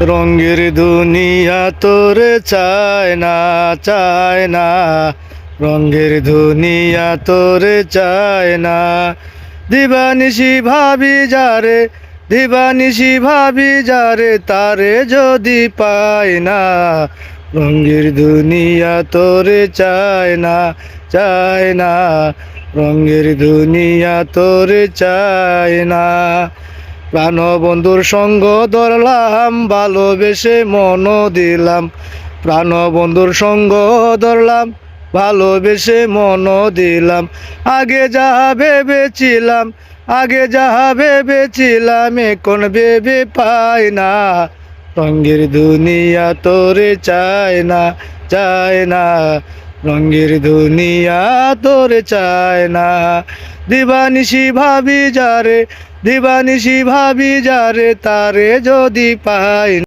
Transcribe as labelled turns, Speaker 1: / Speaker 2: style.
Speaker 1: রঙের দুনিয়া তোরে চায় না, চায় না। রঙের দুনিয়া তোরে চায় না। দিবানিশি ভাবি যারে, দিবানিশি ভাবি যারে, তারে যদি পায় না। রঙের দুনিয়া তোরে চায় না, চায় না। রঙের দুনিয়া তোরে চায় না। প্রাণবন্ধুর সঙ্গ ধরলাম, ভালোবেসে মন দিলাম। প্রাণবন্ধুর সঙ্গ ধরলাম, ভালোবেসে মন দিলাম। আগে যাহা ভেবেছিলাম, আগে যাহা ভেবেছিলাম, এখন ভেবে পাই না। রঙের দুনিয়া তোরে চায় না, চায় না। রঙের দুনিয়া তোরে চায় না। দিবানিশি ভাবি যারে, দিবানিশি ভাবি যারে, তারে যদি পাই।